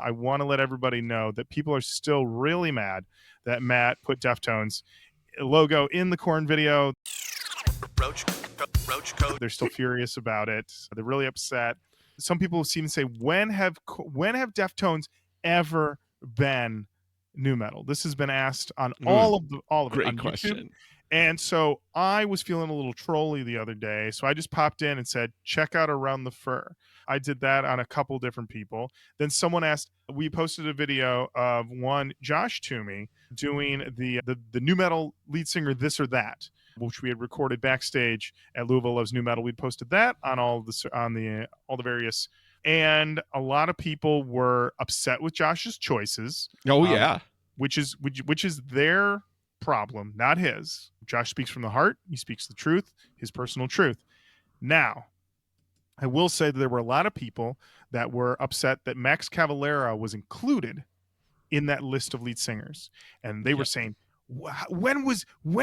I want to let everybody know that people are still really mad that Matt put Deftones logo in the Korn video. Roach code. They're still furious about it. They're really upset. Some people seem to say, when have Deftones ever been nu metal? This has been asked on all of it Great on question. YouTube. And so I was feeling a little trolly the other day, so I just popped in and said, check out Around the Fur. I did that on a couple different people. Then someone asked, we posted a video of Josh Toomey doing the nu metal lead singer This or That, which we had recorded backstage at Louisville Loves Nu Metal. We'd posted that on all the various, and a lot of people were upset with Josh's choices. Oh yeah, which is their problem, not his. Josh speaks from the heart. He speaks the truth, his personal truth. Now, I will say that there were a lot of people that were upset that Max Cavalera was included in that list of lead singers, and they were saying, when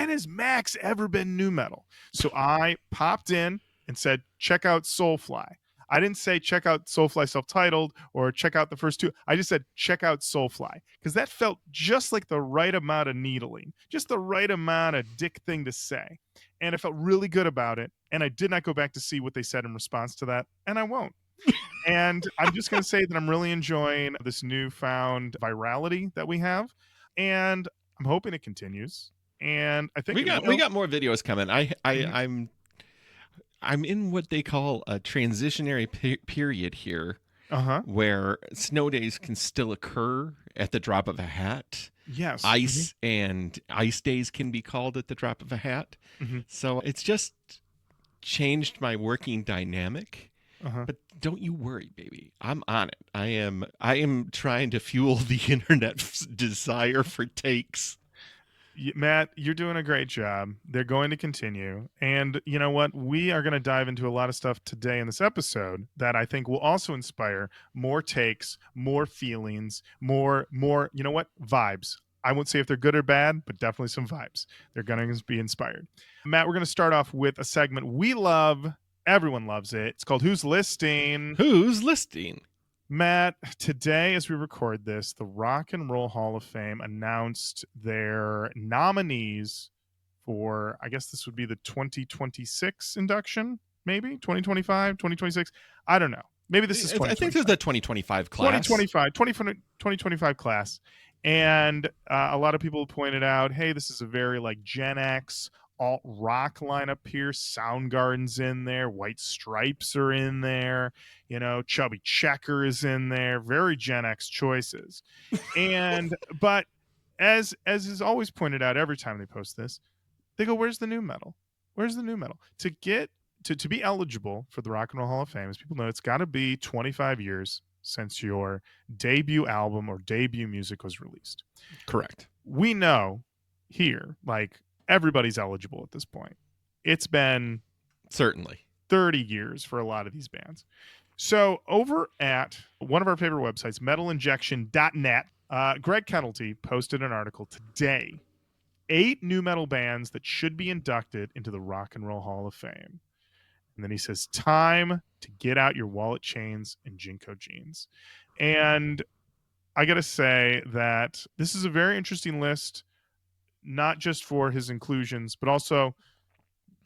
has Max ever been nu metal? So I popped in and said, check out Soulfly. I didn't say check out Soulfly self-titled or check out the first two. I just said check out Soulfly, because that felt just like the right amount of needling, just the right amount of dick thing to say. And I felt really good about it. And I did not go back to see what they said in response to that. And I won't. And I'm just going to say that I'm really enjoying this newfound virality that we have. And I'm hoping it continues. And I think we got more videos coming. I'm in what they call a transitionary period here, where snow days can still occur at the drop of a hat. Yes. Ice and ice days can be called at the drop of a hat. So it's just changed my working dynamic. But don't you worry, baby. I'm on it. I am trying to fuel the internet's desire for takes. Matt, you're doing a great job. They're going to continue. And you know what? We are going to dive into a lot of stuff today in this episode that I think will also inspire more takes, more feelings, more, you know what? Vibes. I won't say if they're good or bad, but definitely some vibes. They're going to be inspired. Matt, we're going to start off with a segment we love. Everyone loves it. It's called Who's Listing? Who's Listing? Matt, today as we record this, the Rock and Roll Hall of Fame announced their nominees for, I guess this would be the 2026 induction, maybe 2025, 2026. I don't know. Maybe this is 2025. I think this is the 2025 class. 2025 class. And a lot of people pointed out, hey, this is a very like Gen X alt rock lineup here. Soundgarden's in there, White Stripes are in there, you know, Chubby Checker is in there. Very Gen X choices. And but as is always pointed out every time they post this, they go, where's the nu metal? Where's the nu metal? To get to be eligible for the Rock and Roll Hall of Fame, as people know, it's got to be 25 years since your debut album or debut music was released. Correct. We know here, like, everybody's eligible at this point. It's been certainly 30 years for a lot of these bands. So over at one of our favorite websites, metalinjection.net, Greg Kennelty posted an article today, 8 nu metal bands that should be inducted into the Rock and Roll Hall of Fame. And then he says, time to get out your wallet chains and Jinko jeans. And I got to say that this is a very interesting list, not just for his inclusions, but also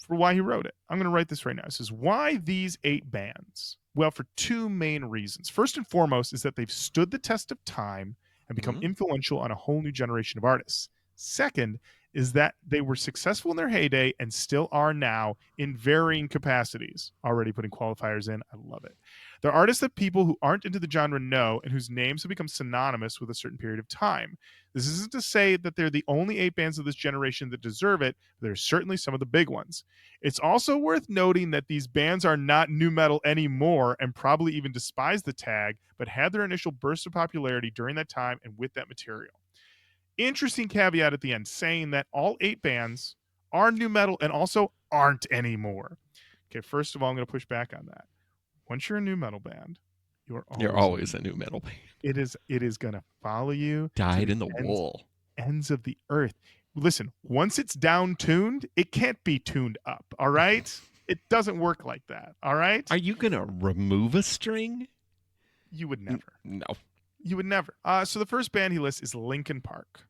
for why he wrote it. I'm going to write this right now. It says, why these 8 bands? Well, for 2 main reasons. First and foremost is that they've stood the test of time and become influential on a whole new generation of artists. Second is that they were successful in their heyday and still are now in varying capacities. Already putting qualifiers in. I love it. They're artists that people who aren't into the genre know and whose names have become synonymous with a certain period of time. This isn't to say that they're the only 8 bands of this generation that deserve it, but they're certainly some of the big ones. It's also worth noting that these bands are not nu metal anymore and probably even despise the tag, but had their initial burst of popularity during that time and with that material. Interesting caveat at the end, saying that all 8 bands are nu metal and also aren't anymore. Okay, first of all, I'm going to push back on that. Once you're a nu metal band, you're always a nu metal band. It is going to follow you. Dyed in the wool. Ends of the earth. Listen, once it's down tuned, it can't be tuned up. All right? It doesn't work like that. All right? Are you going to remove a string? You would never. No. You would never. So the first band he lists is Linkin Park.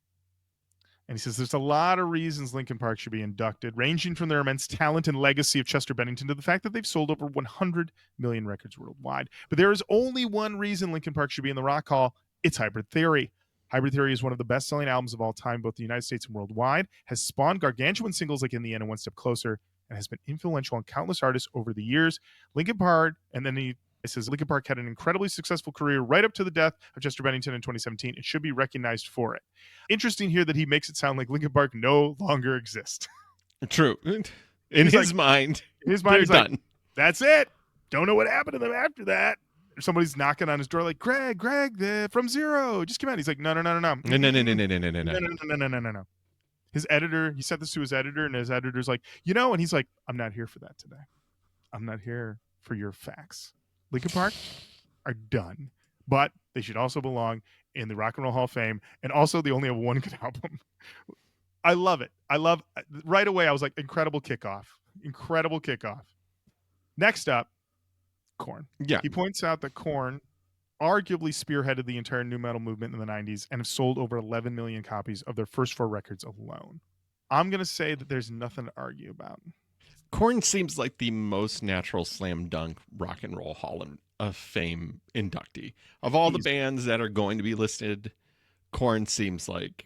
And he says there's a lot of reasons Linkin Park should be inducted, ranging from their immense talent and legacy of Chester Bennington to the fact that they've sold over 100 million records worldwide. But there is only one reason Linkin Park should be in the Rock Hall. It's Hybrid Theory. Hybrid Theory is one of the best-selling albums of all time, both in the United States and worldwide, has spawned gargantuan singles like In the End and One Step Closer, and has been influential on countless artists over the years. Linkin Park, and then he says Linkin Park had an incredibly successful career right up to the death of Chester Bennington in 2017 and should be recognized for it. Interesting here that he makes it sound like Linkin Park no longer exists. True. In his mind, he's done. Like, that's it. Don't know what happened to them after that. Or somebody's knocking on his door like, Greg, from Zero, just come out. He's like, no. His editor, he sent this to his editor, and his editor's like, and he's like, I'm not here for that today. I'm not here for your facts. Linkin Park are done, but they should also belong in the Rock and Roll Hall of Fame, and also they only have one good album. I love it. Right away, I was like, incredible kickoff. Next up, Korn. Yeah. He points out that Korn arguably spearheaded the entire nu metal movement in the 90s and have sold over 11 million copies of their first 4 records alone. I'm going to say that there's nothing to argue about. Korn seems like the most natural slam dunk Rock and Roll Hall of Fame inductee. Of all the bands that are going to be listed, Korn seems like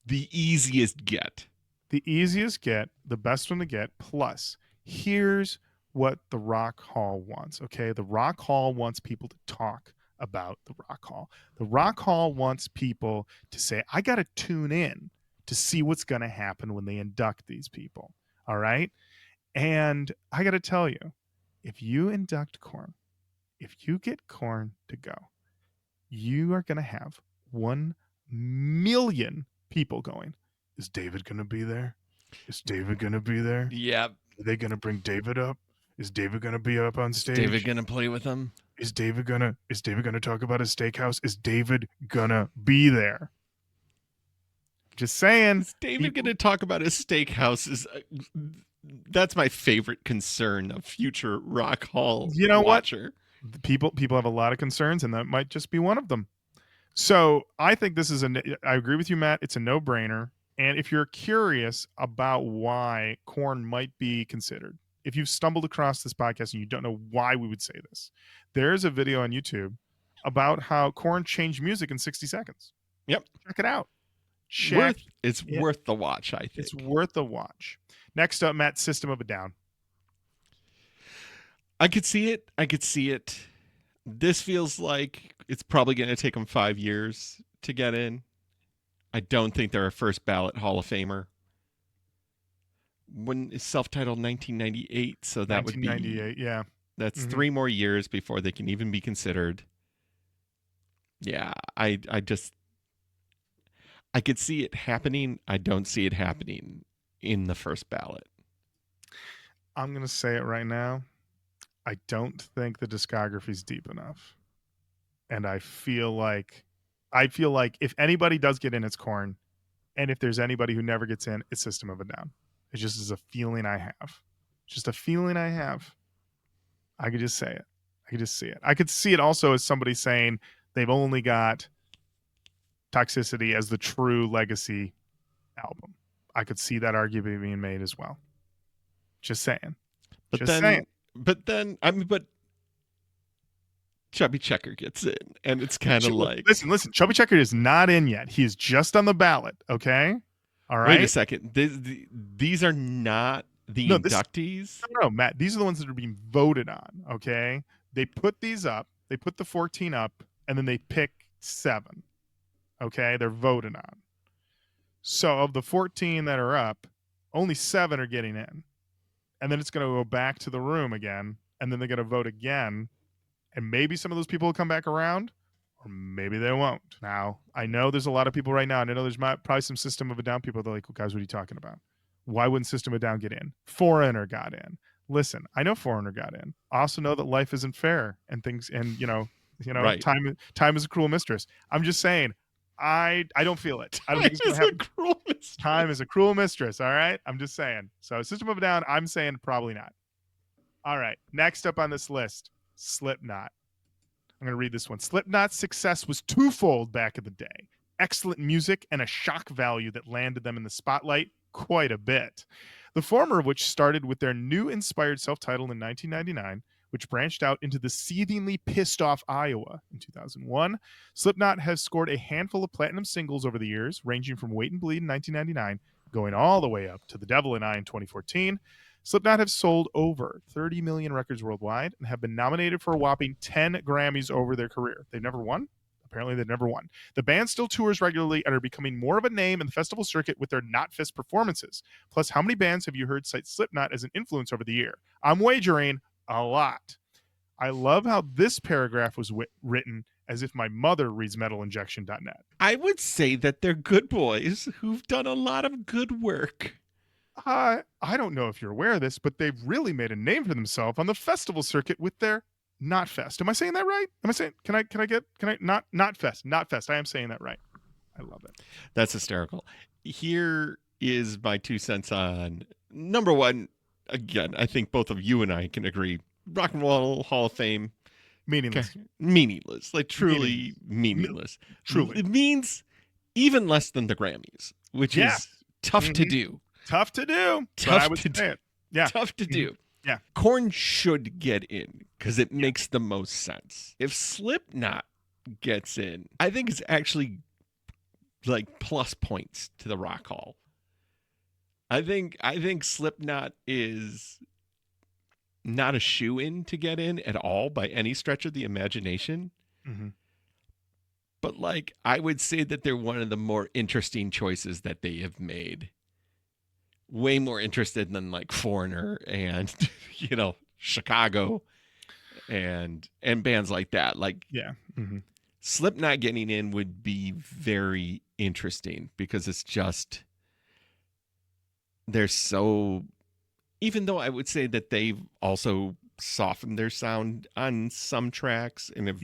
the easiest get. The easiest get, the best one to get, plus here's what the Rock Hall wants, okay? The Rock Hall wants people to talk about the Rock Hall. The Rock Hall wants people to say, I got to tune in to see what's going to happen when they induct these people. All right. And I got to tell you, if you induct Korn, if you get Korn to go, you are going to have 1 million people going, is David going to be there? Is David going to be there? Yeah. Are they going to bring David up? Is David going to be up on stage? Is David going to play with them? Is David going to talk about his steakhouse? Is David going to be there? Just saying. Is David going to talk about his steakhouse? That's my favorite concern of future Rock Hall watcher. What? People have a lot of concerns, and that might just be one of them. So I think this is I agree with you, Matt. It's a no-brainer. And if you're curious about why Korn might be considered, if you've stumbled across this podcast and you don't know why we would say this, there's a video on YouTube about how Korn changed music in 60 seconds. Yep. Check it out. It's worth the watch, I think. It's worth the watch. Next up, Matt, System of a Down. I could see it. This feels like it's probably going to take them 5 years to get in. I don't think they're a first ballot Hall of Famer. When it's self-titled 1998, so that would be 1998, yeah. That's 3 more years before they can even be considered. Yeah, I could see it happening. I don't see it happening in the first ballot. I'm going to say it right now. I don't think the discography's deep enough. And I feel like if anybody does get in, it's Korn. And if there's anybody who never gets in, it's System of a Down. It just is a feeling I have. Just a feeling I have. I could just say it. I could just see it. I could see it also as somebody saying they've only got Toxicity as the true legacy album. I could see that argument being made as well. Just saying. But Chubby Checker gets in, and it's kind of like... Listen, Chubby Checker is not in yet. He is just on the ballot, okay? All right? Wait a second. These are not the inductees? No, Matt. These are the ones that are being voted on, okay? They put these up. They put the 14 up, and then they pick 7. Okay? They're voted on. So of the 14 that are up, only 7 are getting in. And then it's going to go back to the room again, and then they're going to vote again. And maybe some of those people will come back around, or maybe they won't. Now, I know there's a lot of people right now, and I know there's probably some System of a Down people that are like, well, guys, what are you talking about? Why wouldn't System of a Down get in? Foreigner got in. Listen, I know Foreigner got in. I also know that life isn't fair and things, and right. Time is a cruel mistress. I'm just saying, I don't feel it. I don't think it's going to happen. Time is a cruel mistress. All right. I'm just saying. So System of a Down, I'm saying probably not. All right. Next up on this list, Slipknot. I'm going to read this one. Slipknot's success was twofold back in the day. Excellent music and a shock value that landed them in the spotlight quite a bit. The former of which started with their new inspired self-titled in 1999, which branched out into the seethingly pissed off Iowa in 2001. Slipknot has scored a handful of platinum singles over the years, ranging from Wait and Bleed in 1999, going all the way up to The Devil and I in 2014. Slipknot have sold over 30 million records worldwide and have been nominated for a whopping 10 Grammys over their career. They've never won. Apparently, they've never won. The band still tours regularly and are becoming more of a name in the festival circuit with their Knotfest performances. Plus, how many bands have you heard cite Slipknot as an influence over the year? I'm wagering a lot. I love how this paragraph was written as if my mother reads metalinjection.net. I would say that they're good boys who've done a lot of good work. I don't know if you're aware of this, but they've really made a name for themselves on the festival circuit with their Knotfest. Am I saying that right? Am I saying, can I Knotfest. I am saying that right. I love it. That's hysterical. Here is my 2 cents on number one. Again, I think both of you and I can agree. Rock and Roll Hall of Fame. Meaningless. Like truly meaningless. Truly. It means even less than the Grammys, which is tough to do. Tough to do. Tough to do. Yeah. Tough to do. Yeah. Korn should get in because it makes the most sense. If Slipknot gets in, I think it's actually like plus points to the Rock Hall. I think Slipknot is not a shoe-in to get in at all by any stretch of the imagination. Mm-hmm. But like I would say that they're one of the more interesting choices that they have made. Way more interested than like Foreigner and Chicago and bands like that. Like Slipknot getting in would be very interesting because it's just they're so, even though I would say that they've also softened their sound on some tracks and have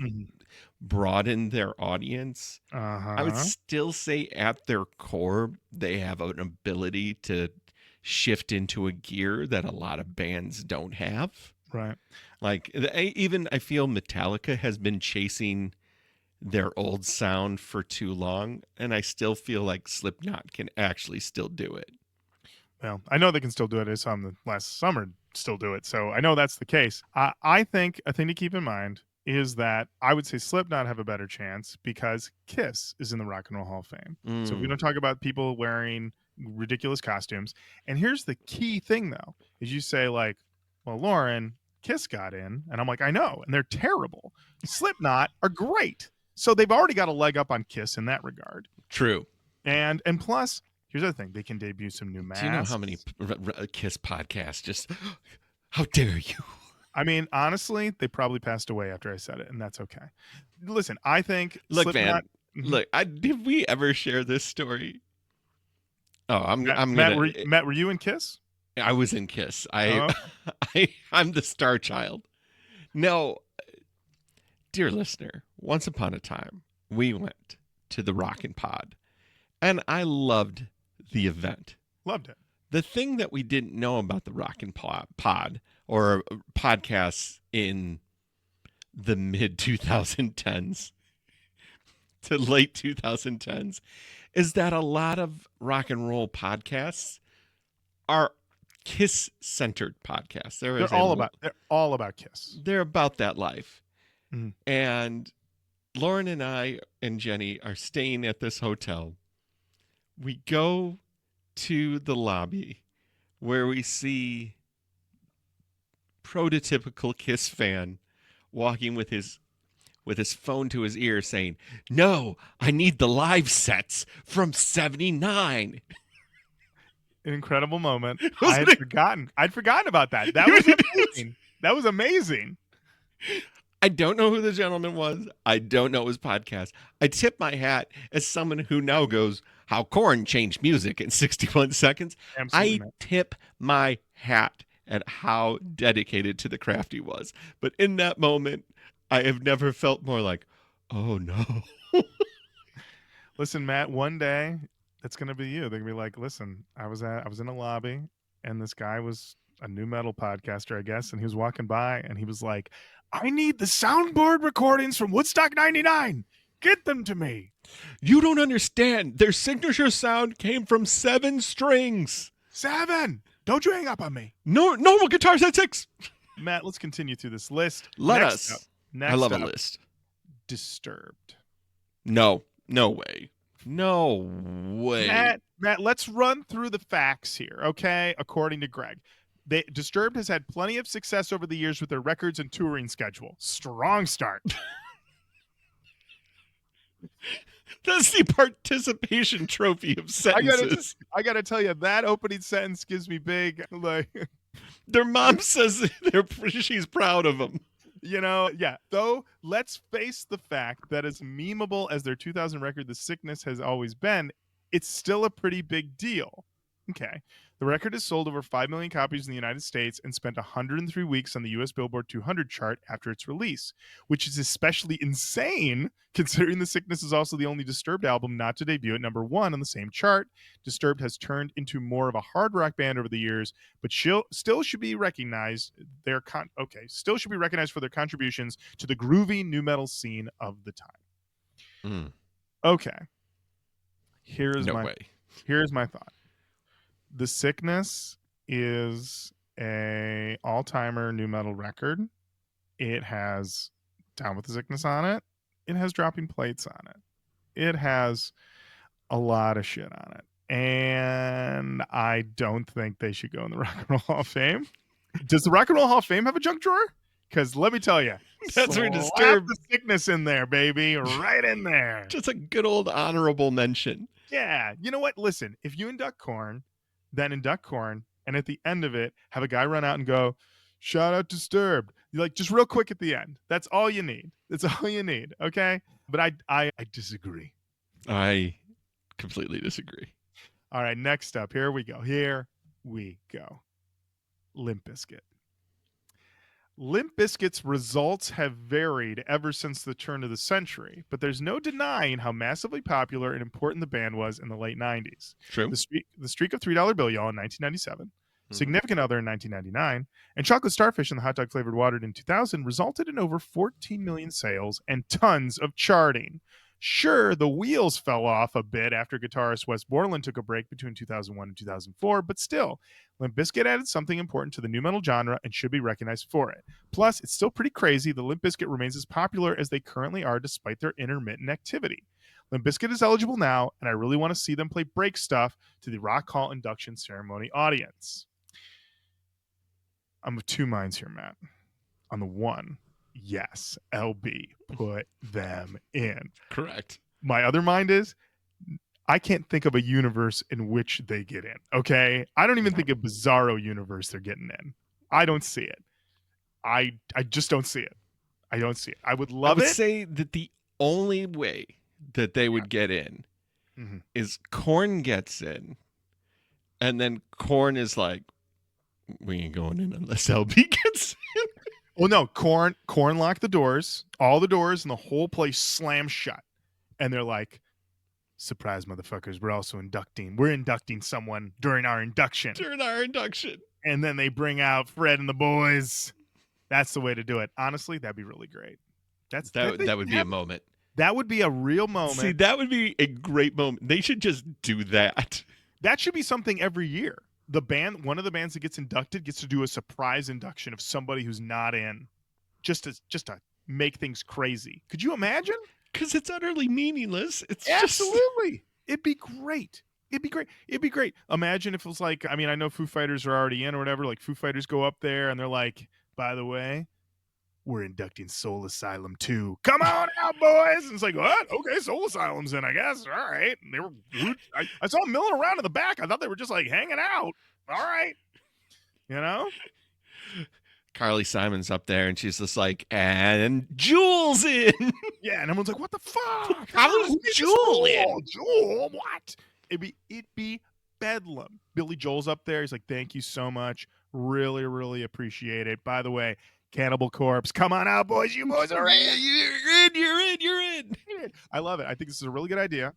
broadened their audience. I would still say at their core they have an ability to shift into a gear that a lot of bands don't have. Right. Like I feel Metallica has been chasing their old sound for too long, and I still feel like Slipknot can actually still do it. Well, I know they can still do it. I saw them last summer still do it, so I know that's the case. I think a thing to keep in mind is that I would say Slipknot have a better chance because Kiss is in the Rock and Roll Hall of Fame. So if we don't talk about people wearing ridiculous costumes. And here's the key thing, though, is you say like, well, Lauren, Kiss got in. And I'm like, I know. And they're terrible. Slipknot are great. So they've already got a leg up on Kiss in that regard. True. And plus, here's the other thing. They can debut some new masks. Do you know how many Kiss podcasts just, how dare you? I mean, honestly, they probably passed away after I said it, and that's okay. Listen, I think Look, Slipknot... man, look, did we ever share this story? Oh, Matt, were you in Kiss? I was in Kiss. I'm the star child. No, dear listener, once upon a time, we went to the Rockin' Pod, and I loved the event. Loved it. The thing that we didn't know about the Rockin' Pod or podcasts in the mid 2010s to late 2010s is that a lot of rock and roll podcasts are Kiss-centered podcasts. They're all about Kiss. They're about that life. Mm-hmm. And Lauren and I and Jenny are staying at this hotel. We go to the lobby where we see prototypical Kiss fan walking with his phone to his ear saying, "No, I need the live sets from 79. An incredible moment. I'd forgotten about that. That was amazing. That was amazing. I don't know who the gentleman was. I don't know his podcast. I tip my hat as someone who now goes, how Korn changed music in 61 seconds. Absolutely, I tip my hat at how dedicated to the craft he was. But in that moment, I have never felt more like, oh no. Listen, Matt, one day it's gonna be you. They're gonna be like, listen, I was in a lobby and this guy was a new metal podcaster, I guess, and he was walking by and he was like, I need the soundboard recordings from Woodstock 99. Get them to me. You don't understand. Their signature sound came from 7 strings. 7. Don't you hang up on me. No, normal guitars had 6. Matt, let's continue through this list. Next I love up, a list. Disturbed. No way. No way. Matt, let's run through the facts here, okay? According to Greg, Disturbed has had plenty of success over the years with their records and touring schedule. Strong start. That's the participation trophy of sentences. I gotta tell you, that opening sentence gives me big, like... Their mom says she's proud of them. Yeah. Though, let's face the fact that as memeable as their 2000 record, The Sickness, has always been, it's still a pretty big deal. Okay. The record has sold over 5 million copies in the United States and spent 103 weeks on the US Billboard 200 chart after its release, which is especially insane considering The Sickness is also the only Disturbed album not to debut at number 1 on the same chart. Disturbed has turned into more of a hard rock band over the years, but still should be recognized still should be recognized for their contributions to the groovy nu metal scene of the time. Okay. Here's my thought. The Sickness is a all-timer nu metal record. It has Down with the Sickness on it. It has Dropping Plates on it. It has a lot of shit on it. And I don't think they should go in the Rock and Roll Hall of Fame. Does the Rock and Roll Hall of Fame have a junk drawer? Because let me tell you, that's where Disturbed the Sickness in there, baby. Right in there. Just a good old honorable mention. Yeah. You know what? Listen, if you induct Korn, then induct Korn, and at the end of it, have a guy run out and go, shout out Disturbed. You're like, just real quick at the end. That's all you need. That's all you need. Okay. But I disagree. I completely disagree. All right. Next up. Here we go. Limp Bizkit. Limp Bizkit's results have varied ever since the turn of the century, but there's no denying how massively popular and important the band was in the late 90s. True. The streak of $3 Bill Y'all in 1997, Significant Other in 1999, and Chocolate Starfish and the Hot Dog Flavored Water in 2000 resulted in over 14 million sales and tons of charting. Sure, the wheels fell off a bit after guitarist Wes Borland took a break between 2001 and 2004, but still, Limp Bizkit added something important to the nu metal genre and should be recognized for it. Plus, it's still pretty crazy that Limp Bizkit remains as popular as they currently are despite their intermittent activity. Limp Bizkit is eligible now, and I really want to see them play Break Stuff to the Rock Hall induction ceremony audience. I'm of two minds here, Matt. On the one, yes, LB, put them in. Correct. My other mind is, I can't think of a universe in which they get in. Okay, I don't even think a bizarro universe they're getting in. I don't see it. I just don't see it. I don't see it. I would love it. I would say that the only way that they would get in is Korn gets in, and then Korn is like, we ain't going in unless LB gets in. Well, no, Korn locked the doors, all the doors, and the whole place slammed shut. And they're like, surprise, motherfuckers, we're inducting someone during our induction. And then they bring out Fred and the boys. That's the way to do it. Honestly, that'd be really great. That would be a moment. That would be a real moment. See, that would be a great moment. They should just do that. That should be something every year. One of the bands that gets inducted gets to do a surprise induction of somebody who's not in, just to make things crazy. Could you imagine? Because it's utterly meaningless. It's absolutely. It'd be great. It'd be great. Imagine if it was like, I mean, I know Foo Fighters are already in or whatever. Like Foo Fighters go up there and they're like, by the way, we're inducting Soul Asylum too. Come on out, boys. And it's like, what? Okay, Soul Asylum's in, I guess. All right. And they were, I saw them milling around in the back. I thought they were just like hanging out. All right. You know? Carly Simon's up there and she's just like, and Jules in. Yeah. And everyone's like, what the fuck? How's Jewel in? Jewel, what? It'd be bedlam. Billy Joel's up there. He's like, thank you so much. Really, really appreciate it. By the way, Cannibal Corpse, come on out, boys. You boys are in. You're in. I love it. I think this is a really good idea.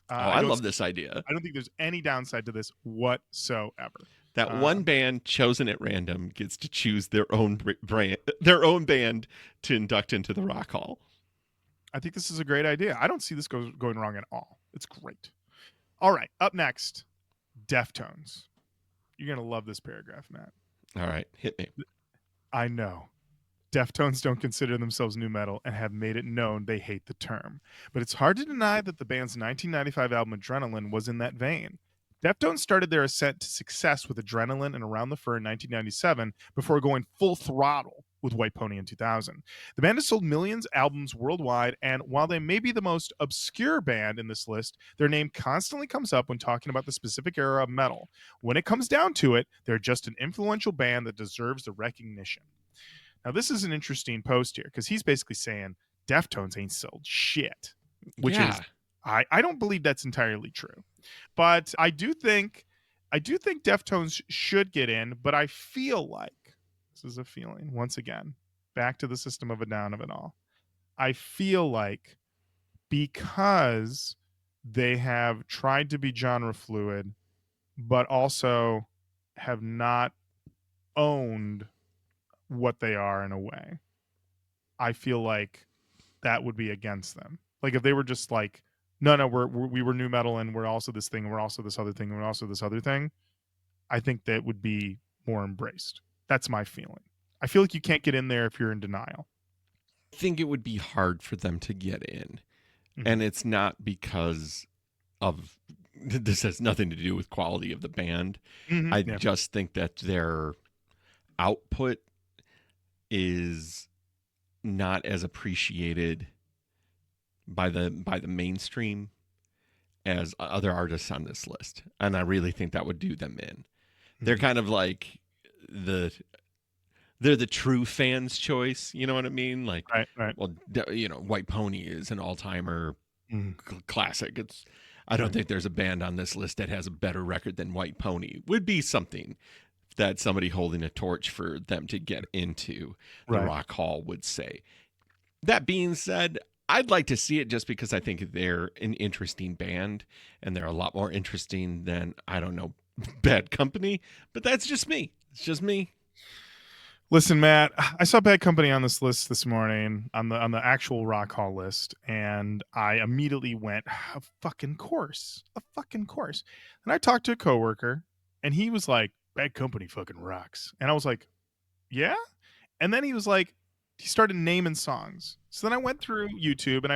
I love this idea. I don't think there's any downside to this whatsoever. That one band chosen at random gets to choose their own band to induct into the Rock Hall. I think this is a great idea. I don't see this going wrong at all. It's great. All right, up next, Deftones. You're going to love this paragraph, Matt. All right, hit me. I know. Deftones don't consider themselves nu metal and have made it known they hate the term. But it's hard to deny that the band's 1995 album Adrenaline was in that vein. Deftones started their ascent to success with Adrenaline and Around the Fur in 1997 before going full throttle with White Pony in 2000. The band has sold millions of albums worldwide, and while they may be the most obscure band in this list, their name constantly comes up when talking about the specific era of metal. When it comes down to it, they're just an influential band that deserves the recognition. Now, this is an interesting post here because he's basically saying Deftones ain't sold shit, which is I don't believe that's entirely true. But I do think Deftones should get in, but I feel like this is a feeling once again, back to the System of a Down of it all. I feel like because they have tried to be genre fluid, but also have not owned what they are in a way, I feel like that would be against them. Like if they were just like, no, we were nu metal and we're also this thing, and we're also this other thing, and we're also this other thing, I think that would be more embraced. That's my feeling. I feel like you can't get in there if you're in denial. I think it would be hard for them to get in. Mm-hmm. And it's not because of, this has nothing to do with quality of the band. Mm-hmm. I just think that their output is not as appreciated by the mainstream as other artists on this list, and I really think that would do them in. Mm-hmm. They're kind of like they're the true fans' choice. You know what I mean? Like, right. Well, White Pony is an all-timer classic. I don't think there's a band on this list that has a better record than White Pony. Would be something that somebody holding a torch for them to get into the Rock Hall would say. That being said, I'd like to see it just because I think they're an interesting band and they're a lot more interesting than, I don't know, Bad Company. But that's just me. It's just me. Listen, Matt, I saw Bad Company on this list this morning on the actual Rock Hall list, and I immediately went, a fucking course. And I talked to a coworker, and he was like, Bad Company fucking rocks. And I was like, yeah? And then he started naming songs. So then I went through YouTube and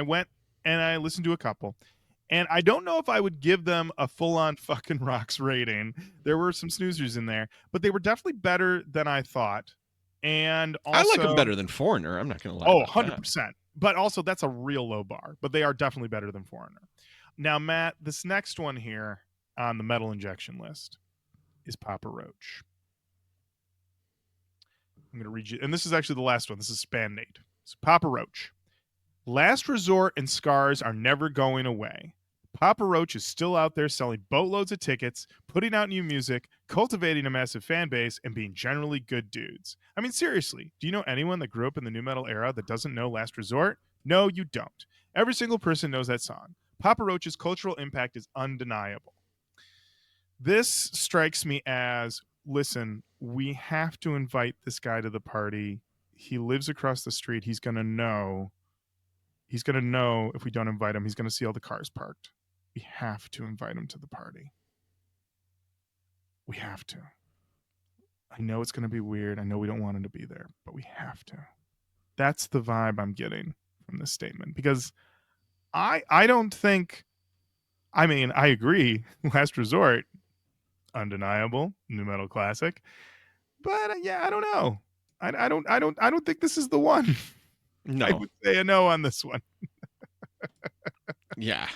I listened to a couple. And I don't know if I would give them a full-on fucking rocks rating. There were some snoozers in there, but they were definitely better than I thought. And also, I like them better than Foreigner. I'm not going to lie. Oh, 100%. That. But also, that's a real low bar. But they are definitely better than Foreigner. Now, Matt, this next one here on the Metal Injection list is Papa Roach. I'm going to read you. And this is actually the last one. This is Span Nate. It's Papa Roach. Last Resort and Scars are never going away. Papa Roach is still out there selling boatloads of tickets, putting out new music, cultivating a massive fan base, and being generally good dudes. I mean, seriously, do you know anyone that grew up in the nu metal era that doesn't know Last Resort? No, you don't. Every single person knows that song. Papa Roach's cultural impact is undeniable. This strikes me as, listen, we have to invite this guy to the party. He lives across the street. He's going to know if we don't invite him. He's going to see all the cars parked. We have to invite him to the party. We have to. I know it's going to be weird. I know we don't want him to be there, but we have to. That's the vibe I'm getting from this statement, because I don't think, I mean, I agree. Last Resort, undeniable nu metal classic, but yeah, I don't know. I don't think this is the one. No, I would say a no on this one. Yeah,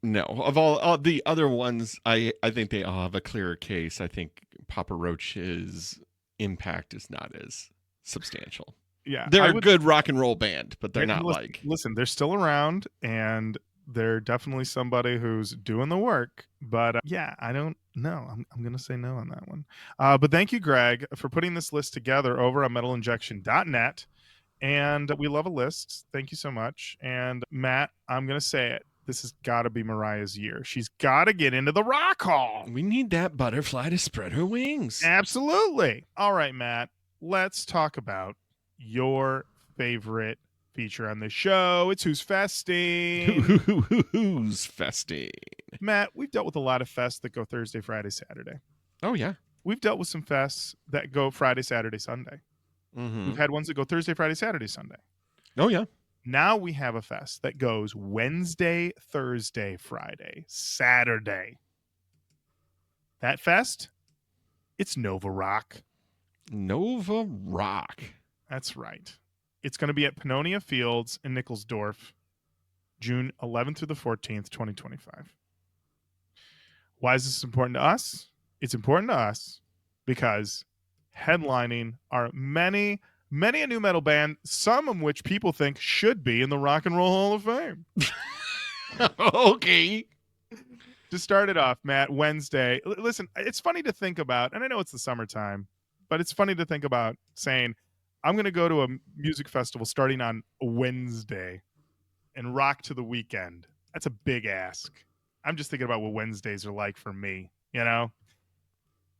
no. Of all the other ones, I think they all have a clearer case. I think Papa Roach's impact is not as substantial. Yeah, they're a good rock and roll band, but they're not listen, they're still around, and they're definitely somebody who's doing the work. But yeah, I don't know. I'm going to say no on that one. But thank you, Greg, for putting this list together over on metalinjection.net. And we love a list. Thank you so much. And Matt, I'm going to say it. this has got to be Mariah's year. She's got to get into the Rock Hall. We need that butterfly to spread her wings. Absolutely. All right, Matt, let's talk about your favorite feature on the show. It's Who's Festing. Who's festing? Matt, we've dealt with a lot of fests that go Thursday, Friday, Saturday. Oh, yeah. We've dealt with some fests that go Friday, Saturday, Sunday. Mm-hmm. We've had ones that go Thursday, Friday, Saturday, Sunday. Oh, yeah. Now we have a fest that goes Wednesday, Thursday, Friday, Saturday. That fest, it's Nova Rock. Nova Rock. That's right. It's going to be at Pannonia Fields in Nickelsdorf, June 11th through the 14th, 2025. Why is this important to us? It's important to us because headlining are many a new metal band, some of which people think should be in the Rock and Roll Hall of Fame. Okay. To start it off, Matt, Wednesday. Listen, it's funny to think about, and I know it's the summertime, but it's funny to think about saying, I'm going to go to a music festival starting on Wednesday and rock to the weekend. That's a big ask. I'm just thinking about what Wednesdays are like for me, you know?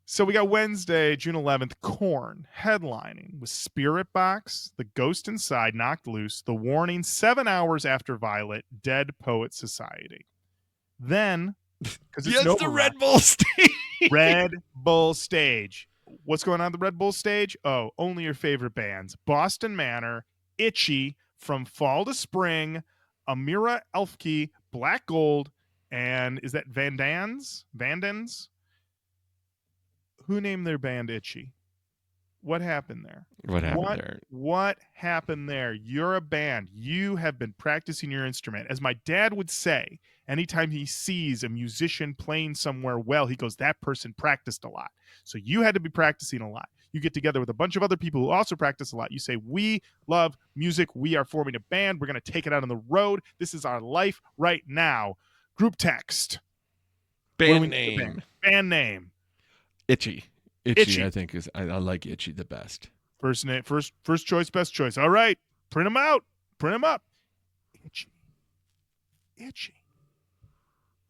So we got Wednesday, June 11th, Korn headlining with Spirit Box, The Ghost Inside, Knocked Loose, The Warning, 7 Hours After Violet, Dead Poet Society. Then, because it's yes, the Red Bull stage. Red Bull stage. What's going on at the Red Bull stage? Oh, only your favorite bands. Boston Manor, Itchy, From Fall to Spring, Amira Elfke, Black Gold, and is that Vandans? Who named their band Itchy? What happened there? What happened there? You're a band. You have been practicing your instrument. As my dad would say, anytime he sees a musician playing somewhere well, he goes, that person practiced a lot. So you had to be practicing a lot. You get together with a bunch of other people who also practice a lot. You say, we love music. We are forming a band. We're going to take it out on the road. This is our life right now. Group text. Band name. Band name. Itchy. I think is I like Itchy the best. First name, first choice, best choice. All right, print them out, print them up. Itchy.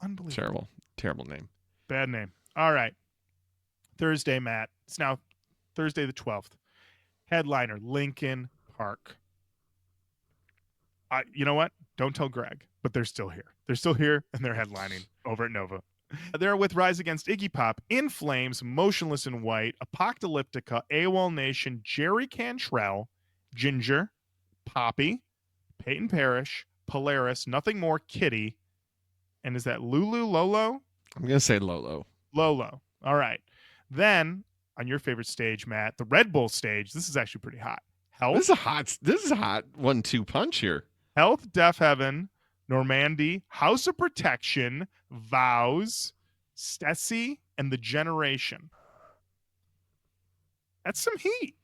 Unbelievable. Terrible name. Bad name. All right. Thursday, Matt. It's now Thursday the 12th. Headliner, Linkin Park. You know what? Don't tell Greg, but they're still here. They're still here, and they're headlining over at Nova. They're with Rise Against Iggy Pop, In Flames, Motionless in White, Apocalyptica, AWOL Nation, Jerry Cantrell, Ginger, Poppy, Peyton Parrish, Polaris, Nothing More, Kitty, and is that Lolo? I'm going to say Lolo. All right. Then, on your favorite stage, Matt, the Red Bull stage, this is actually pretty hot. Health. This is a hot 1-2 punch here. Health, Deaf Heaven, Normandy, House of Protection, Vows, Stessy, and The Generation. That's some heat.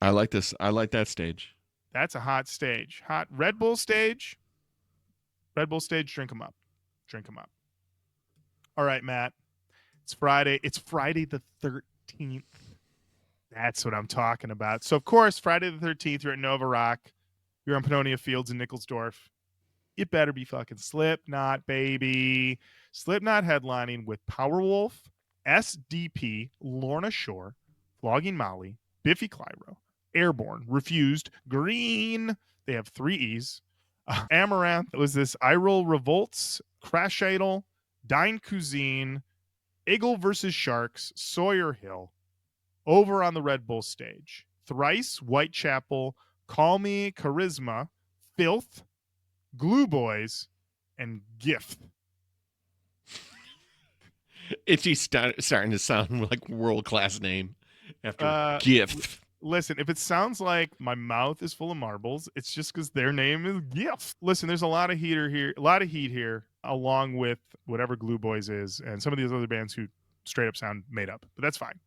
I like this. I like that stage. That's a hot stage. Hot Red Bull stage. Red Bull stage, drink them up. All right, Matt. It's Friday. It's Friday the 13th. That's what I'm talking about. So, of course, Friday the 13th, you're at Nova Rock. You're on Pannonia Fields in Nickelsdorf. It better be fucking Slipknot, baby. Slipknot headlining with Powerwolf, SDP, Lorna Shore, Flogging Molly, Biffy Clyro, Airborne, Refused, Green. They have 3 E's. Amaranth was this Iroll Revolts, Crash Idol, Dine Cuisine, Eagle versus Sharks, Sawyer Hill. Over on the Red Bull stage, Thrice, Whitechapel, Call Me Charisma, Filth, Glue Boys, and Gift. Itchy starting to sound like world-class name after Gift. Listen, if it sounds like my mouth is full of marbles, it's just because their name is Gift. Listen, there's a lot of heat here, along with whatever Glue Boys is, and some of these other bands who straight up sound made up, but that's fine.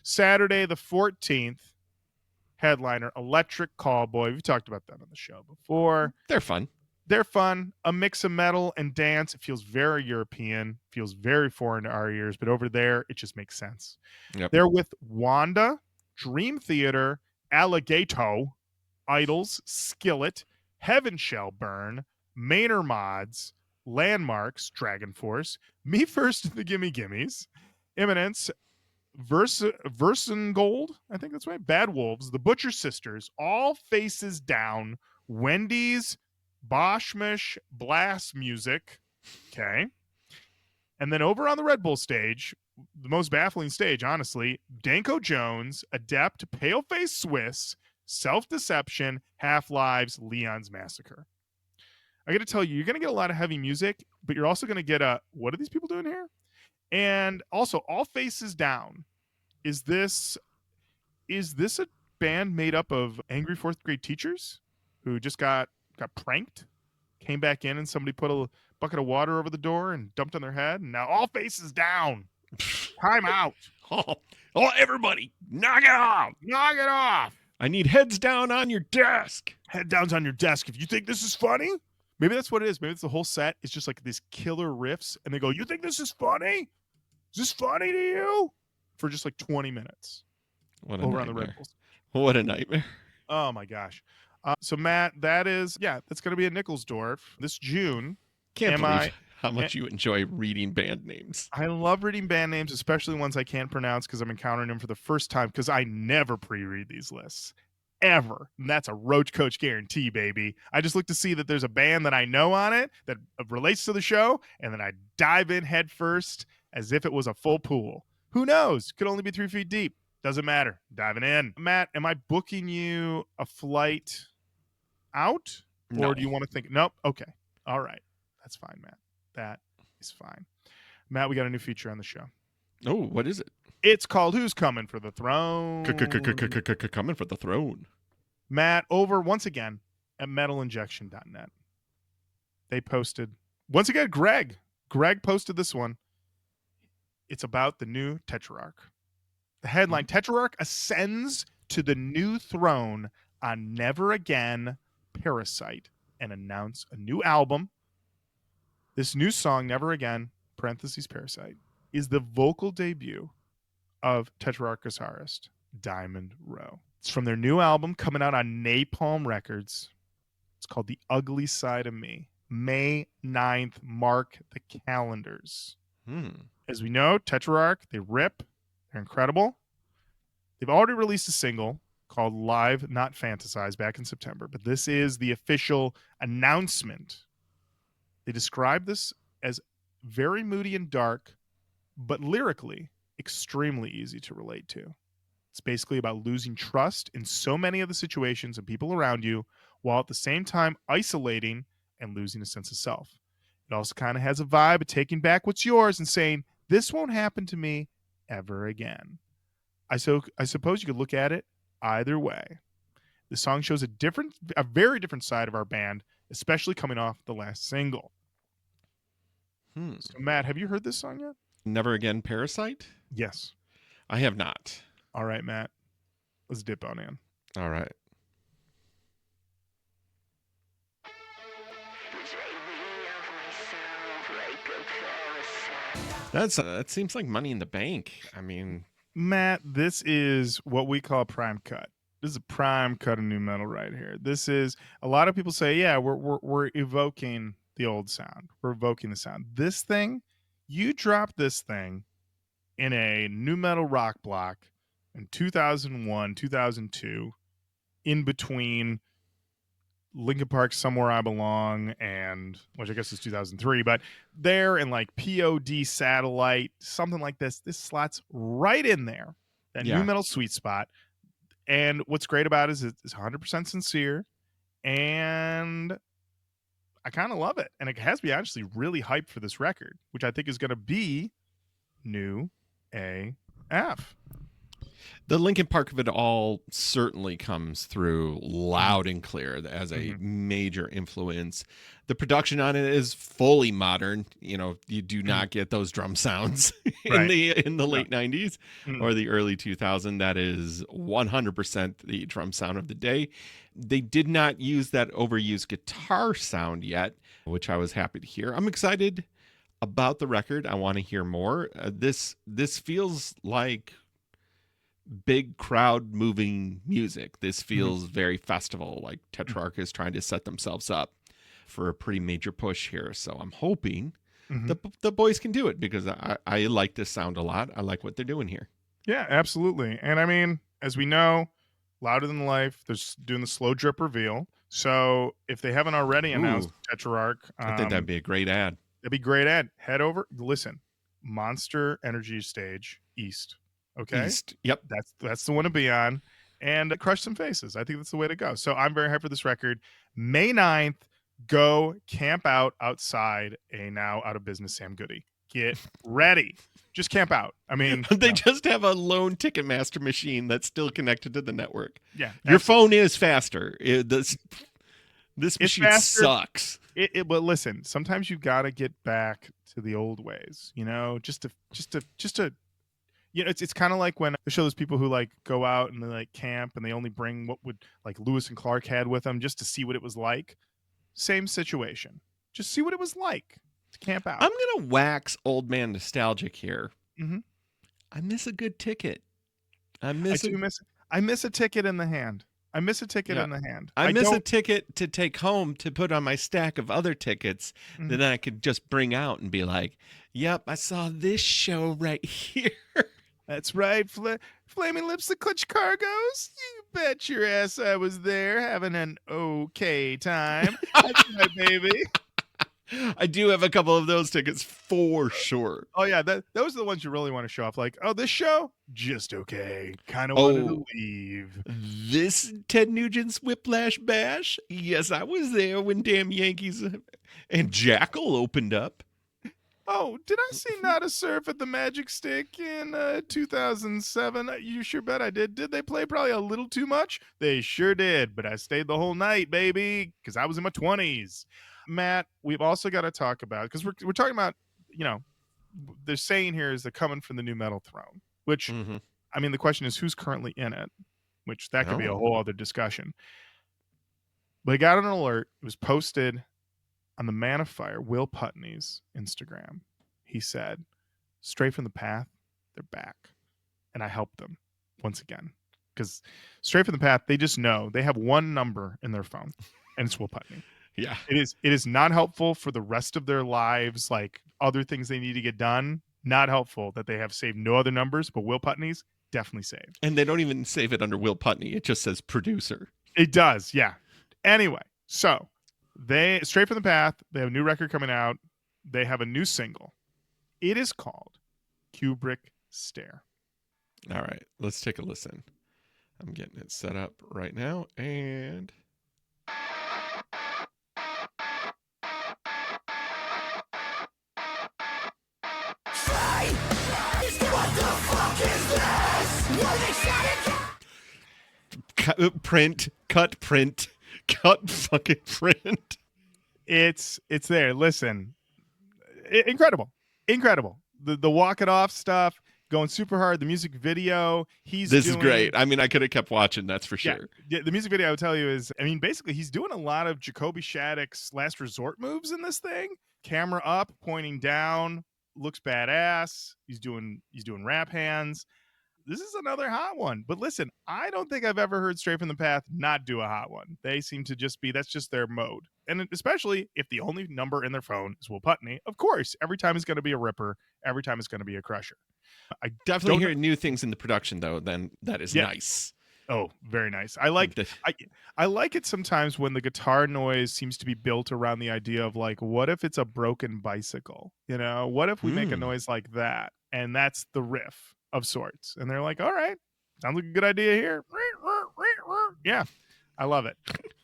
Saturday the 14th, headliner, Electric Callboy. We've talked about them on the show before. They're fun. A mix of metal and dance. It feels very European, feels very foreign to our ears, but over there, it just makes sense. Yep. They're with Wanda, Dream Theater, Alligato, Idols, Skillet, Heaven Shall Burn, Maynard Mods, Landmarks, Dragon Force, Me First and the Gimme Gimmes, Imminence, Versengold, I think that's right, Bad Wolves, The Butcher Sisters, All Faces Down, Wendy's, Boschmish, Blast Music. Okay. And then over on the Red Bull stage, the most baffling stage, honestly, Danko Jones, Adept, Paleface Swiss, Self-Deception, Half-Lives, Leon's Massacre. I got to tell you, you're going to get a lot of heavy music, but you're also going to get what are these people doing here? And also, All Faces Down. Is this a band made up of angry fourth grade teachers who just got pranked, came back in, and somebody put a bucket of water over the door and dumped on their head, and now All Faces Down. Time out. Everybody, knock it off. Knock it off. I need heads down on your desk. Head downs on your desk. If you think this is funny, maybe that's what it is. Maybe it's the whole set. It's just like these killer riffs, and they go, "You think this is funny? Is this funny to you?" For just like 20 minutes. What a over nightmare. on the Red Bulls. What a nightmare. Oh my gosh. So Matt, that's going to be at Nickelsdorf this June. Can't believe how much you enjoy reading band names. I love reading band names, especially ones I can't pronounce because I'm encountering them for the first time because I never pre-read these lists. Ever. And that's a Roach Koach guarantee, baby. I just look to see that there's a band that I know on it that relates to the show, and then I dive in head first as if it was a full pool. Who knows? Could only be 3 feet deep. Doesn't matter. Diving in. Matt, am I booking you a flight out? No. Or do you want to think? Nope. Okay. All right. That's fine, Matt. That is fine. Matt, we got a new feature on the show. Oh, what is it? It's called Who's Coming for the Throne? Coming for the throne. Matt, over once again at metalinjection.net. They posted, once again, Greg posted this one. It's about the new Tetrarch. The headline, Tetrarch ascends to the new throne on Never Again Parasite and announce a new album. This new song, Never Again, parentheses Parasite, is the vocal debut of Tetrarch guitarist Diamond Rowe. It's from their new album coming out on Napalm Records. It's called The Ugly Side of Me. May 9th, mark the calendars. As we know, Tetrarch, they rip. They're incredible. They've already released a single called Live Not Fantasize back in September, but this is the official announcement. They describe this as very moody and dark, but lyrically extremely easy to relate to. It's basically about losing trust in so many of the situations and people around you, while at the same time isolating and losing a sense of self. It also kind of has a vibe of taking back what's yours and saying, this won't happen to me ever again. I suppose you could look at it either way. The song shows a very different side of our band, especially coming off the last single. So Matt, have you heard this song yet? Never Again Parasite? Yes. I have not. All right, Matt. Let's dip on in. All right. That seems like Money in the Bank. I mean, Matt, this is what we call a prime cut. This is a prime cut of new metal right here. This is, a lot of people say, yeah, we're evoking the old sound. We're evoking the sound. This thing, you drop this thing in a new metal rock block in 2001, 2002, in between Linkin Park, Somewhere I Belong, and which I guess is 2003, but there and like POD Satellite, something like this slots right in there, that new metal sweet spot. And what's great about it is it's 100% sincere, and I kind of love it. And it has me actually really hyped for this record, which I think is going to be new AF. The Linkin Park of it all certainly comes through loud and clear as a major influence. The production on it is fully modern. You know, you do not get those drum sounds in the late 90s or the early 2000s. That is 100% the drum sound of the day. They did not use that overused guitar sound yet, which I was happy to hear. I'm excited about the record. I want to hear more. This feels like big crowd moving music. This feels very festival, like Tetrarch is trying to set themselves up for a pretty major push here. So I'm hoping Mm-hmm. the boys can do it, because I like this sound a lot. I like what they're doing here. Yeah, absolutely. And I mean, as we know, Louder Than Life, they're doing the slow drip reveal. So if they haven't already announced Ooh, Tetrarch, I think that'd be a great ad. it'd be great ad. Head over, listen, Monster Energy Stage East. Okay, East. Yep. that's the one to be on, and crush some faces. I think that's the way to go. So I'm very hyped for this record. May 9th, go camp out outside a now out of business Sam Goody. Get ready. Just camp out. I mean, They just have a lone Ticketmaster machine that's still connected to the network. yeah, Your absolutely. phone is faster. This machine faster. sucks. But listen, sometimes you got to get back to the old ways, just to it's kind of like when I show those people who like go out and they like camp and they only bring what would like Lewis and Clark had with them just to see what it was like. Same situation. Just see what it was like to camp out. I'm going to wax old man nostalgic here. Mm-hmm. I miss a good ticket. I miss a ticket in the hand. I miss a ticket in the hand. I miss a ticket to take home to put on my stack of other tickets that I could just bring out and be like, yep, I saw this show right here. That's right. Flaming Lips, the Clutch Cargos. You bet your ass I was there having an okay time. That's right, baby. I do have a couple of those tickets for sure. Oh, yeah. Those are the ones you really want to show off. Like, oh, this show? Just okay. Kind of wanted to leave. This Ted Nugent's Whiplash Bash? Yes, I was there when Damn Yankees and Jackal opened up. Oh, did I see Not a Surf at the Magic Stick in 2007? You sure bet I did. Did they play probably a little too much? They sure did, but I stayed the whole night, baby, because I was in my 20s. Matt, we've also got to talk about, because we're talking about, they're saying here is they're coming from the new metal throne, which, I mean, the question is who's currently in it, which that could be a whole other discussion. But I got an alert. It was posted on the Man of Fire, Will Putney's Instagram. He said, Straight from the Path, they're back. And I helped them once again. Because Straight from the Path, they just know they have one number in their phone, and it's Will Putney. Yeah. It is not helpful for the rest of their lives, like other things they need to get done. Not helpful that they have saved no other numbers, but Will Putney's definitely saved. And they don't even save it under Will Putney. It just says producer. It does, yeah. Anyway, so they Straight from the Path, they have a new record coming out. They have a new single. It is called Kubrick Stare. All right, let's take a listen. I'm getting it set up right now, and what the fuck is this? What they shouted? Cut fucking print. It's there. Listen, incredible. The walk it off stuff, going super hard. The music video, this is great. I mean, I could have kept watching. That's for sure. Yeah, the music video I would tell you is, I mean, basically he's doing a lot of Jacoby Shaddix's Last Resort moves in this thing. Camera up, pointing down, looks badass. He's doing rap hands. This is another hot one. But listen, I don't think I've ever heard Straight from the Path not do a hot one. They seem to just be, that's just their mode. And especially if the only number in their phone is Will Putney, of course, every time it's going to be a ripper. Every time it's going to be a crusher. I definitely hear new things in the production, though. Then that is nice. Oh, very nice. I like I like it sometimes when the guitar noise seems to be built around the idea of like, what if it's a broken bicycle? What if we make a noise like that? And that's the riff of sorts. And they're like, all right, sounds like a good idea here. Yeah, I love it.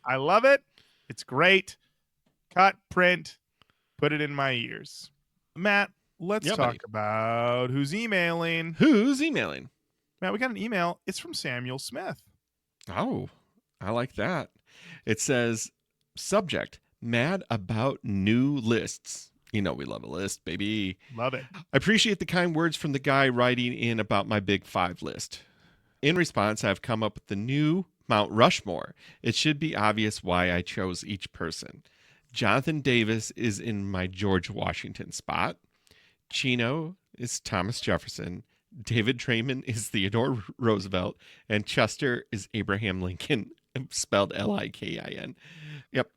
I love it. It's great. Cut, print, put it in my ears. Matt, let's talk about who's emailing. Matt, we got an email. It's from Samuel Smith. Oh, I like that. It says, subject, mad about new lists. You know we love a list, baby. Love it. I appreciate the kind words from the guy writing in about my Big Five list. In response, I've come up with the new Mount Rushmore. It should be obvious why I chose each person. Jonathan Davis is in my George Washington spot. Chino is Thomas Jefferson. David Draymond is Theodore Roosevelt. And Chester is Abraham Lincoln, spelled Linkin. Yep.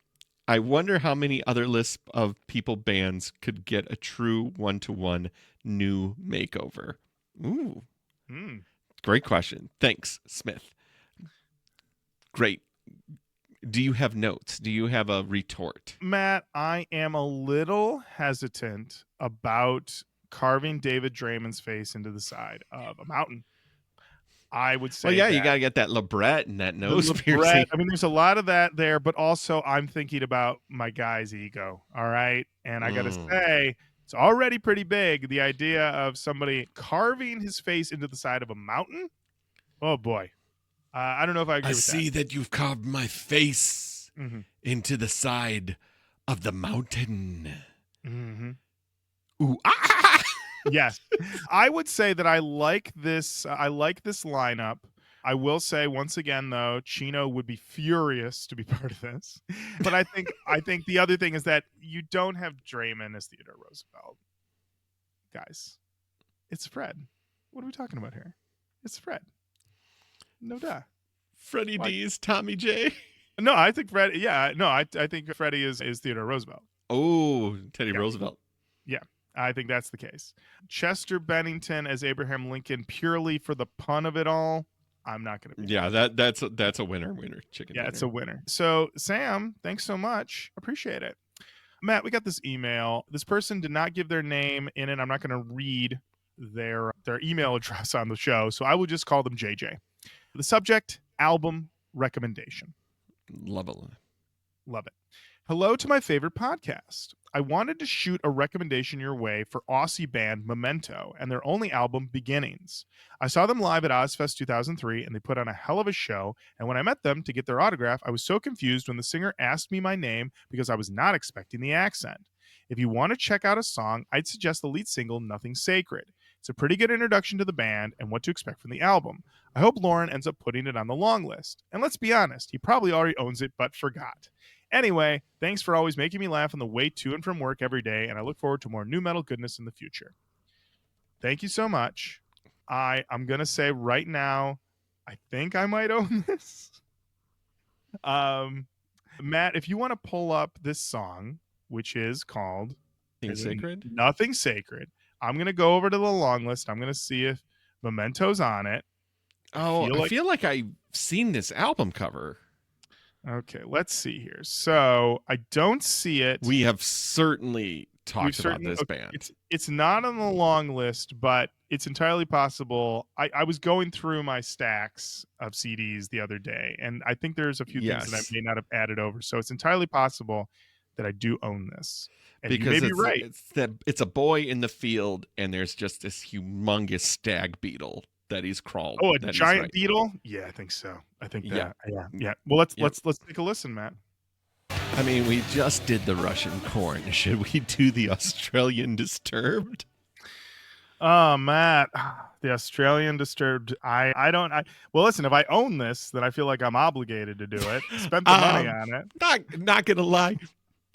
I wonder how many other lists of people bands could get a true one-to-one new makeover. Ooh. Great question. Thanks, Smith. Great. Do you have notes? Do you have a retort? Matt, I am a little hesitant about carving David Draymond's face into the side of a mountain. I would say, well, yeah, you got to get that labret and that nose piercing. I mean, there's a lot of that there, but also I'm thinking about my guy's ego. All right. And I got to say, it's already pretty big. The idea of somebody carving his face into the side of a mountain. Oh, boy. I don't know if I agree with that. I see that you've carved my face into the side of the mountain. Ooh, ah! Yes. I would say that I like this lineup. I will say once again though, Chino would be furious to be part of this. But I think the other thing is that you don't have Draymond as Theodore Roosevelt. Guys, it's Fred. What are we talking about here? It's Fred. No duh. Freddie D is Tommy J. No, I think Fred. Yeah, no, I think Freddie is Theodore Roosevelt. Oh, Teddy Roosevelt. Yeah, I think that's the case. Chester Bennington as Abraham Lincoln purely for the pun of it all. I'm not going to. Yeah, that's a winner chicken. Yeah, dinner. it's a winner. So Sam, thanks so much. Appreciate it. Matt, we got this email. This person did not give their name in it. I'm not going to read their email address on the show, so I will just call them JJ. The subject, album recommendation. Love it. Hello to my favorite podcast. I wanted to shoot a recommendation your way for Aussie band Memento and their only album, Beginnings. I saw them live at Ozfest 2003, and they put on a hell of a show, and when I met them to get their autograph, I was so confused when the singer asked me my name because I was not expecting the accent. If you want to check out a song, I'd suggest the lead single, Nothing Sacred. It's a pretty good introduction to the band and what to expect from the album. I hope Lauren ends up putting it on the long list. And let's be honest, he probably already owns it but forgot. Anyway, thanks for always making me laugh on the way to and from work every day, and I look forward to more new metal goodness in the future. Thank you so much. I'm going to say right now, I think I might own this. Matt, if you want to pull up this song, which is called Nothing Sacred, I'm going to go over to the long list. I'm going to see if Memento's on it. Oh, I feel like I've seen this album cover. Okay, let's see here. So I don't see it. We have certainly talked about this band. It's not on the long list, but it's entirely possible. I was going through my stacks of CDs the other day, and I think there's a few things that I may not have added over. So it's entirely possible that I do own this. And because you may be right. It's a boy in the field, and there's just this humongous stag beetle that he's crawled. Oh, a giant beetle? Yeah, I think so. I think that. Yeah. Well, let's take a listen, Matt. I mean, we just did the Russian corn. Should we do the Australian Disturbed? Oh, Matt, the Australian Disturbed. Well, listen, if I own this, then I feel like I'm obligated to do it. Spent the money on it. Not gonna lie.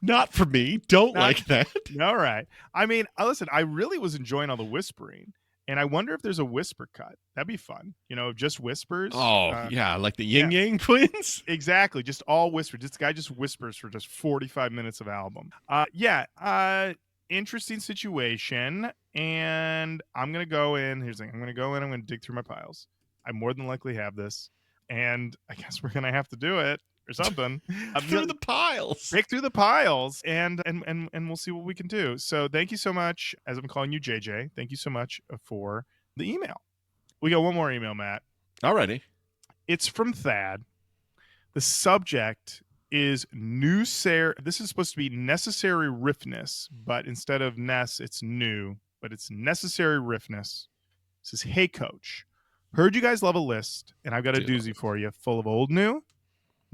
Not for me. Don't like that. All right. I mean, listen, I really was enjoying all the whispering. And I wonder if there's a whisper cut. That'd be fun. Just whispers. Oh, yeah, like the Yin Yang Twins? Exactly. Just all whispers. This guy just whispers for just 45 minutes of album. Interesting situation. And I'm going to go in. Here's the thing. I'm going to dig through my piles. I more than likely have this. And I guess we're going to have to do it or something. Through the piles. Pick through the piles, and we'll see what we can do. So thank you so much, as I'm calling you JJ. Thank you so much for the email. We got one more email, Matt. Alrighty. It's from Thad. The subject is this is supposed to be necessary riffness, but instead of Ness, it's new, but it's necessary riffness. It says, "Hey Coach, heard you guys love a list, and I've got a doozy for you, full of old new,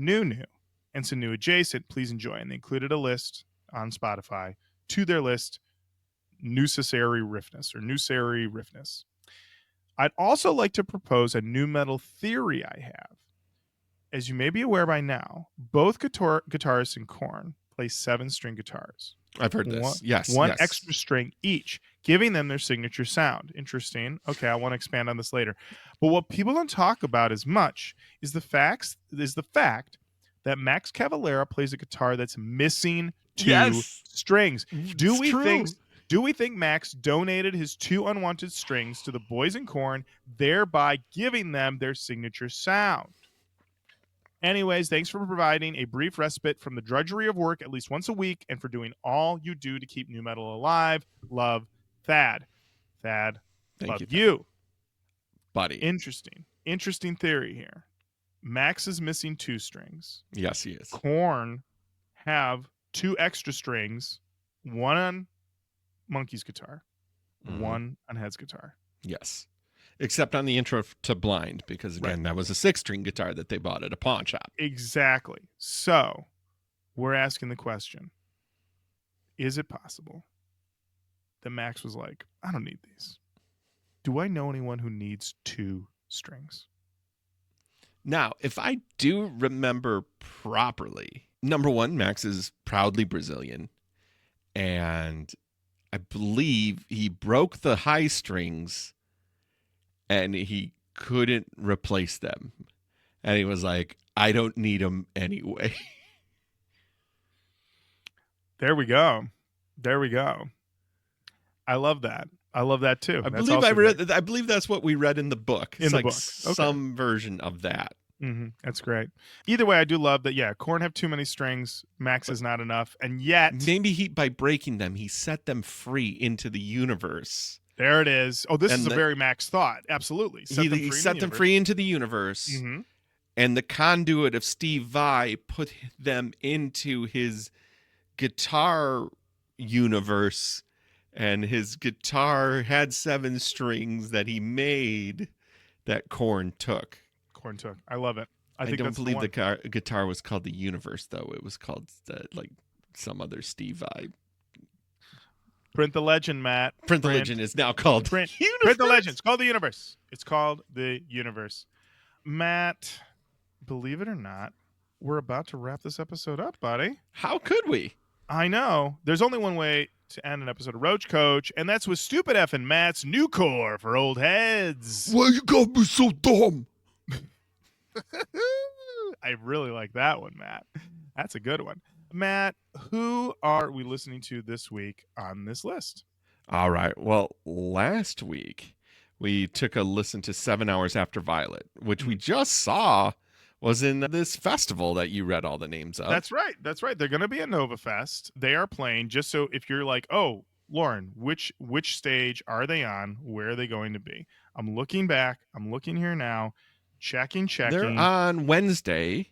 and some new adjacent. Please enjoy." And they included a list on Spotify to their list, necessary riffness. I'd also like to propose a new metal theory I have. As you may be aware by now, both guitarists in Korn play 7-string guitars. I've heard this. One extra string each, giving them their signature sound. Interesting. Okay, I want to expand on this later. But what people don't talk about as much is the fact that Max Cavalera plays a guitar that's missing 2 strings. Do we think Max donated his 2 unwanted strings to the boys in Korn, thereby giving them their signature sound? Anyways, thanks for providing a brief respite from the drudgery of work at least once a week and for doing all you do to keep nu metal alive. Love, Thad. Thad, Thank love you, buddy. Interesting theory here. Max is missing 2 strings. Yes, he is. Korn have 2 extra strings, one on Monkey's guitar, one on Head's guitar. Yes. Except on the intro to Blind, because, again, that was a 6-string guitar that they bought at a pawn shop. Exactly. So we're asking the question, is it possible that Max was like, I don't need these? Do I know anyone who needs 2 strings? Now, if I do remember properly, number one, Max is proudly Brazilian, and I believe he broke the high strings and he couldn't replace them. And he was like, I don't need them anyway. There we go. I love that. I love that too. I believe that's what we read in the book. It's like book. Okay. Some version of that. That's great. Either way, I do love that. Yeah, Korn have too many strings. Max is not enough, and yet maybe by breaking them, he set them free into the universe. There it is. Oh, this is a very Max thought. Absolutely, he set them free into the universe, and the conduit of Steve Vai put them into his guitar universe. And his guitar had 7 strings that he made that Korn took. I love it. I don't believe the guitar was called the Universe, though. It was called like some other Steve Vai. Print the legend, Matt. Print the legend is now called Print the legend. It's called the Universe. It's called the Universe. Matt, believe it or not, we're about to wrap this episode up, buddy. How could we? I know. There's only one way to end an episode of Roach Koach, and that's with Stupid F and Matt's new core for old heads. Why you got me so dumb? I really like that one, Matt. That's a good one. Matt, who are we listening to this week on this list? All right. Well, last week we took a listen to 7 Hours After Violet, which we just saw was in this festival that you read all the names of. That's right. They're going to be at Nova Fest. They are playing, just so if you're like, oh, Lauren, which stage are they on? Where are they going to be? I'm looking back. I'm looking here now. Checking. They're on Wednesday.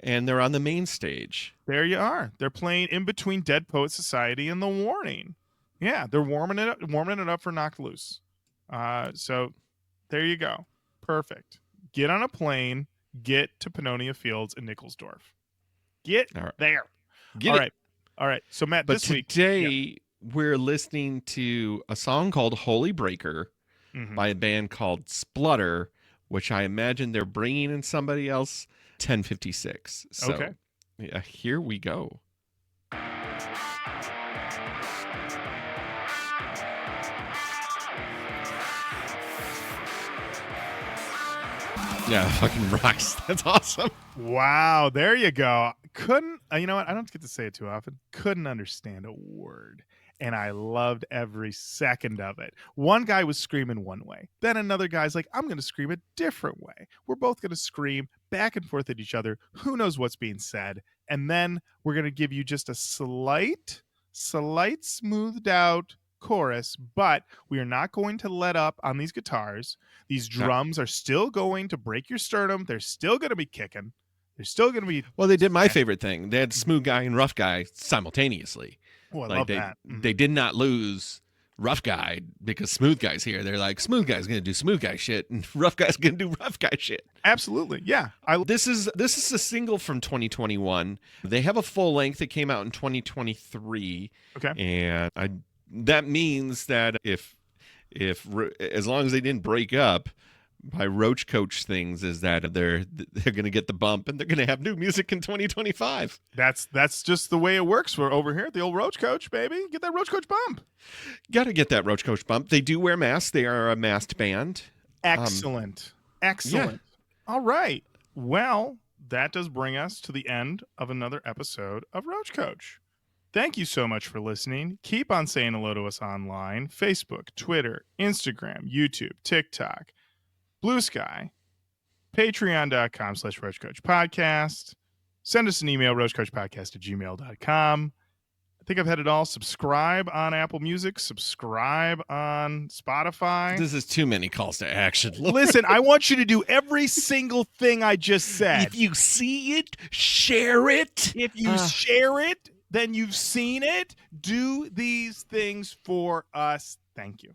And they're on the main stage. There you are. They're playing in between Dead Poet Society and The Warning. Yeah, they're warming it up for Knocked Loose. So there you go. Perfect. Get on a plane. Get to Pannonia Fields in Nickelsdorf. Get there. All right. So Matt, this week we're listening to a song called Holy Breaker by a band called Splutter, which I imagine they're bringing in somebody else, 1056. So, yeah, here we go. Yeah, fucking rocks. That's awesome. Wow, there you go. Couldn't, you know what? I don't get to say it too often. Couldn't understand a word. And I loved every second of it. One guy was screaming one way. Then another guy's like, I'm going to scream a different way. We're both going to scream back and forth at each other. Who knows what's being said? And then we're going to give you just a slight smoothed out chorus, but we are not going to let up on these guitars. These drums are still going to break your sternum. They're still going to be kicking. They're still going to be. Well, they did my favorite thing. They had Smooth Guy and Rough Guy simultaneously. Oh, I love that. They did not lose Rough Guy because Smooth Guy's here. They're like, Smooth Guy's going to do Smooth Guy shit, and Rough Guy's going to do Rough Guy shit. Absolutely, yeah. This is a single from 2021. They have a full length that came out in 2023. Okay, and that means that if as long as they didn't break up, by Roach Koach things is that they're going to get the bump and they're going to have new music in 2025. That's just the way it works. We're over here at the old Roach Koach, baby. Get that Roach Koach bump. Got to get that Roach Koach bump. They do wear masks. They are a masked band. Excellent. Yeah. All right. Well, that does bring us to the end of another episode of Roach Coach. Thank you so much for listening. Keep on saying hello to us online: Facebook, Twitter, Instagram, YouTube, TikTok, Blue Sky, patreon.com/roachcoachpodcast. Send us an email, roachcoachpodcast@gmail.com. I think I've had it all. Subscribe on Apple Music. Subscribe on Spotify. This is too many calls to action. Listen, I want you to do every single thing I just said. If you see it, share it. If you share it, then you've seen it. Do these things for us. Thank you.